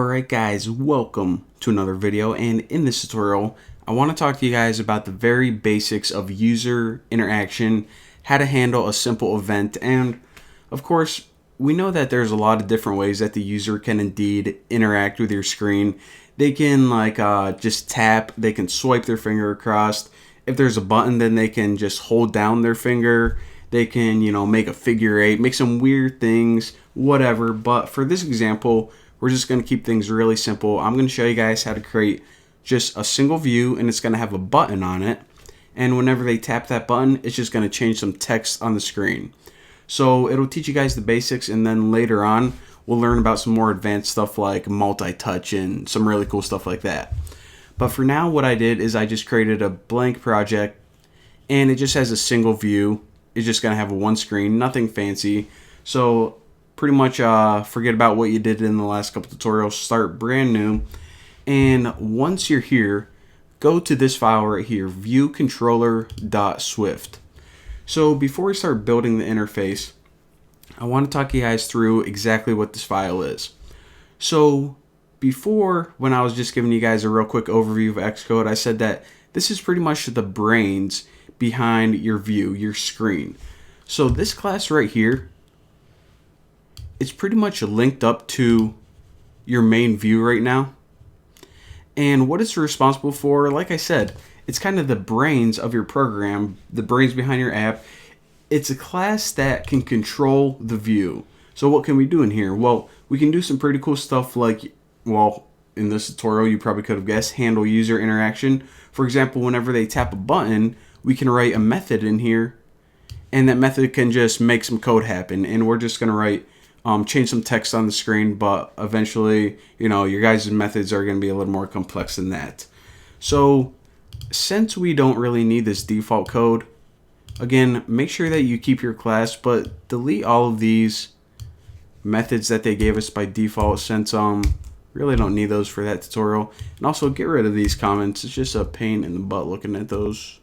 Alright guys, welcome to another video, and in this tutorial I want to talk to you guys about the very basics of user interaction, how to handle a simple event, and of course we know that there's a lot of different ways that the user can indeed interact with your screen. They can just tap, they can swipe their finger across. If there's a button, then they can just hold down their finger. They can, make a figure eight, make some weird things, whatever. But for this example, we're just going to keep things really simple. I'm going to show you guys how to create just a single view, and it's going to have a button on it. And whenever they tap that button, it's just going to change some text on the screen. So it'll teach you guys the basics, and then later on, we'll learn about some more advanced stuff like multi-touch and some really cool stuff like that. But for now, what I did is I just created a blank project, and it just has a single view. It's just going to have a one screen, nothing fancy. So pretty much forget about what you did in the last couple tutorials, start brand new, and once you're here, go to this file right here, viewcontroller.swift. So before we start building the interface, I want to talk you guys through exactly what this file is. So before, when I was just giving you guys a real quick overview of Xcode, I said that this is pretty much the brains behind your view, your screen. So this class right here, it's pretty much linked up to your main view right now. And what it's responsible for, like I said, it's kind of the brains of your program, the brains behind your app. It's a class that can control the view. So what can we do in here? Well, we can do some pretty cool stuff like, well, in this tutorial, you probably could have guessed, handle user interaction. For example, whenever they tap a button, we can write a method in here, and that method can just make some code happen. And we're just going to write change some text on the screen, but eventually, your guys' methods are going to be a little more complex than that. So since we don't really need this default code, again, make sure that you keep your class, but delete all of these methods that they gave us by default, since really don't need those for that tutorial. And also get rid of these comments. It's just a pain in the butt looking at those.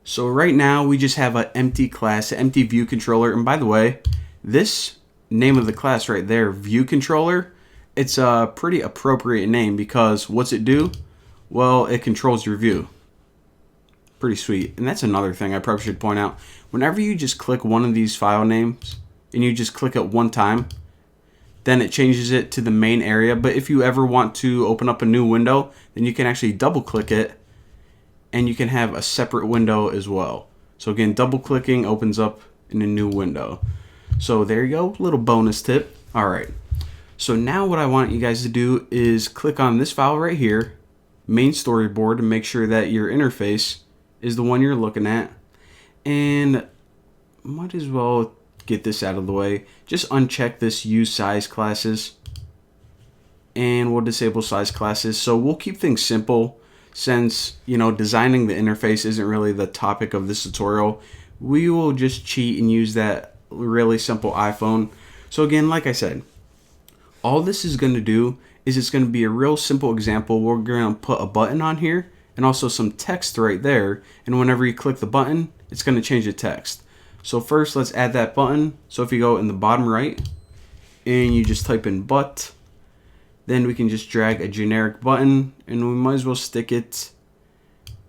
So right now we just have an empty class, an empty view controller. And by the way, this name of the class right there, view controller, it's a pretty appropriate name because what's it do? Well, it controls your view. Pretty sweet. And that's another thing I probably should point out. Whenever you just click one of these file names and you just click it one time, then it changes it to the main area. But if you ever want to open up a new window, then you can actually double click it and you can have a separate window as well. So again, double clicking opens up in a new window. So there you go, little bonus tip. All right, so now what I want you guys to do is click on this file right here, main storyboard, to make sure that your interface is the one you're looking at. And might as well get this out of the way. Just uncheck this use size classes, and we'll disable size classes. So we'll keep things simple, since designing the interface isn't really the topic of this tutorial. We will just cheat and use that really simple iPhone. So again, like I said, all this is going to do is it's going to be a real simple example. We're going to put a button on here and also some text right there, and whenever you click the button, it's going to change the text. So first, let's add that button. So if you go in the bottom right and you just type in but, then we can just drag a generic button, and we might as well stick it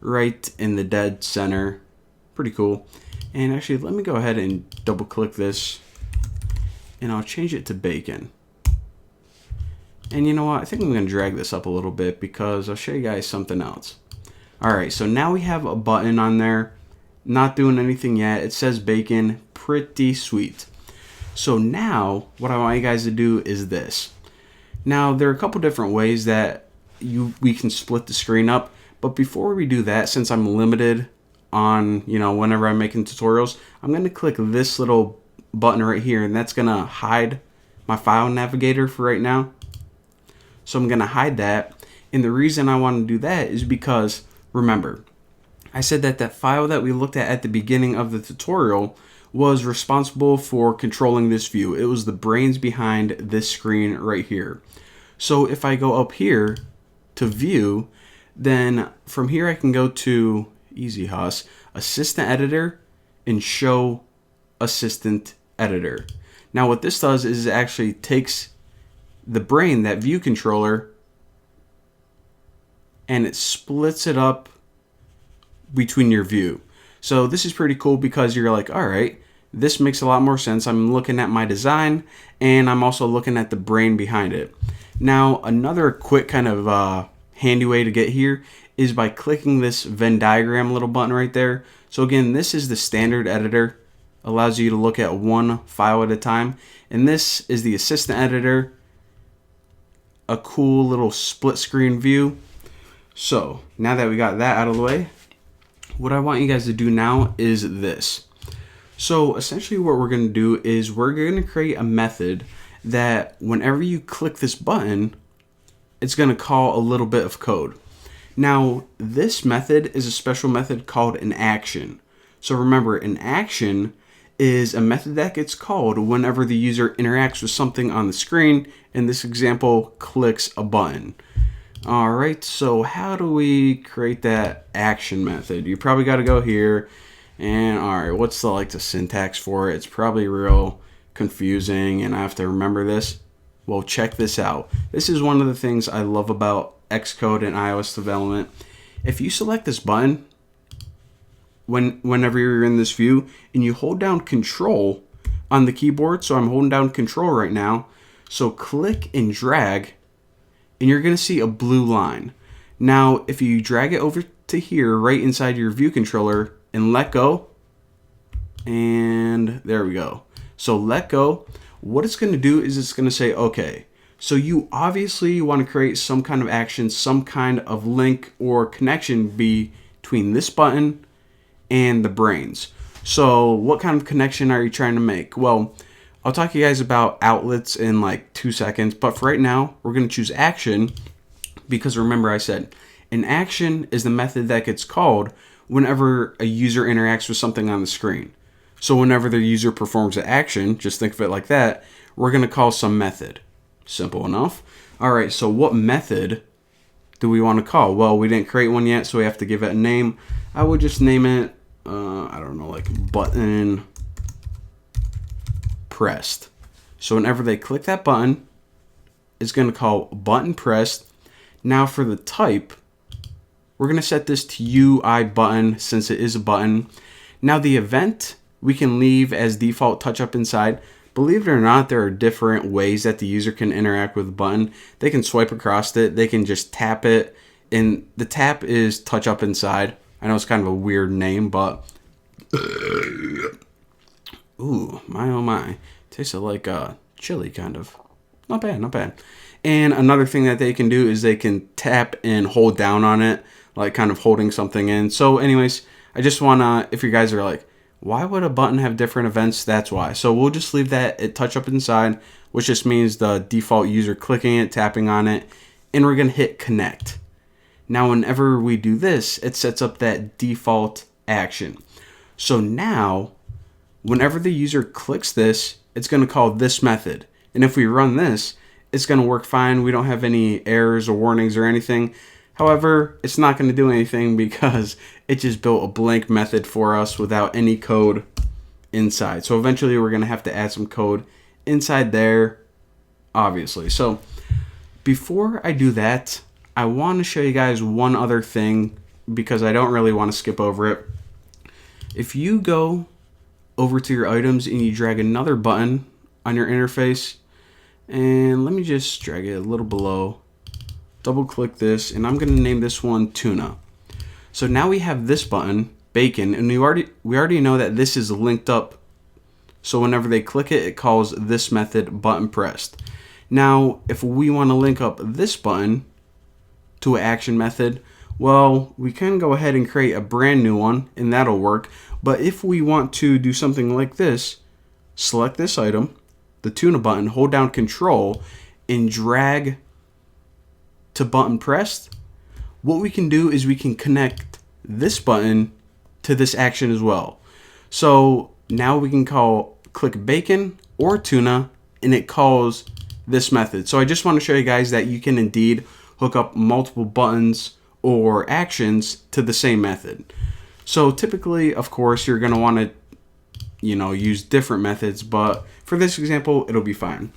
right in the dead center. Pretty cool. And actually, let me go ahead and double click this, and I'll change it to bacon. And you know what? I think I'm going to drag this up a little bit because I'll show you guys something else. Alright, so now we have a button on there. Not doing anything yet. It says bacon. Pretty sweet. So now, what I want you guys to do is this. Now, there are a couple different ways that we can split the screen up. But before we do that, since I'm limited on, whenever I'm making tutorials, I'm going to click this little button right here, and that's going to hide my file navigator for right now. So I'm going to hide that. And the reason I want to do that is because, remember, I said that that file that we looked at the beginning of the tutorial was responsible for controlling this view. It was the brains behind this screen right here. So if I go up here to view, then from here I can go to Easy Hoss, Assistant Editor, and Show Assistant Editor. Now what this does is it actually takes the brain, that view controller, and it splits it up between your view. So this is pretty cool because you're like, all right, this makes a lot more sense. I'm looking at my design and I'm also looking at the brain behind it. Now, another quick kind of handy way to get here is by clicking this Venn diagram little button right there. So again, this is the standard editor. Allows you to look at one file at a time. And this is the assistant editor. A cool little split screen view. So now that we got that out of the way, what I want you guys to do now is this. So essentially what we're going to do is we're going to create a method that whenever you click this button, it's going to call a little bit of code. Now, this method is a special method called an action. So remember, an action is a method that gets called whenever the user interacts with something on the screen. In this example, clicks a button. All right, so how do we create that action method? You probably got to go here and all right, what's the syntax for it? It's probably real confusing and I have to remember this. Well, check this out. This is one of the things I love about Xcode and iOS development. If you select this button whenever you're in this view and you hold down Control on the keyboard, so I'm holding down Control right now, so click and drag, and you're going to see a blue line. Now, if you drag it over to here, right inside your view controller, and let go, and there we go. So let go. What it's going to do is it's going to say, okay, so you obviously want to create some kind of action, some kind of link or connection between this button and the brains. So what kind of connection are you trying to make? Well, I'll talk to you guys about outlets in like 2 seconds, but for right now, we're going to choose action because remember I said an action is the method that gets called whenever a user interacts with something on the screen. So whenever the user performs an action, just think of it like that, we're going to call some method. Simple enough. All right, so what method do we want to call? Well, we didn't create one yet, so we have to give it a name. I would just name it, I don't know, like button pressed. So whenever they click that button, it's going to call button pressed. Now for the type, we're going to set this to UI button since it is a button. Now the event we can leave as default touch up inside. Believe it or not, there are different ways that the user can interact with the button. They can swipe across it. They can just tap it. And the tap is touch up inside. I know it's kind of a weird name, but ooh, my oh my. Tasted like chili kind of. Not bad, not bad. And another thing that they can do is they can tap and hold down on it, like kind of holding something in. So anyways, I just want to, if you guys are like, why would a button have different events? That's why. So we'll just leave that at touch up inside, which just means the default user clicking it, tapping on it, and we're going to hit connect. Now, whenever we do this, it sets up that default action. So now, whenever the user clicks this, it's going to call this method. And if we run this, it's going to work fine. We don't have any errors or warnings or anything. However, it's not going to do anything because it just built a blank method for us without any code inside. So eventually we're going to have to add some code inside there, obviously. So before I do that, I want to show you guys one other thing because I don't really want to skip over it. If you go over to your items and you drag another button on your interface, and let me just drag it a little below, double click this, and I'm going to name this one tuna. So now we have this button, bacon, and we already know that this is linked up. So whenever they click it, it calls this method button pressed. Now, if we want to link up this button to an action method, well, we can go ahead and create a brand new one, and that'll work. But if we want to do something like this, select this item, the tuna button, hold down Control, and drag to button pressed, what we can do is we can connect this button to this action as well. So now we can click bacon or tuna and it calls this method. So I just want to show you guys that you can indeed hook up multiple buttons or actions to the same method. So typically, of course, you're going to want to use different methods, but for this example, it'll be fine.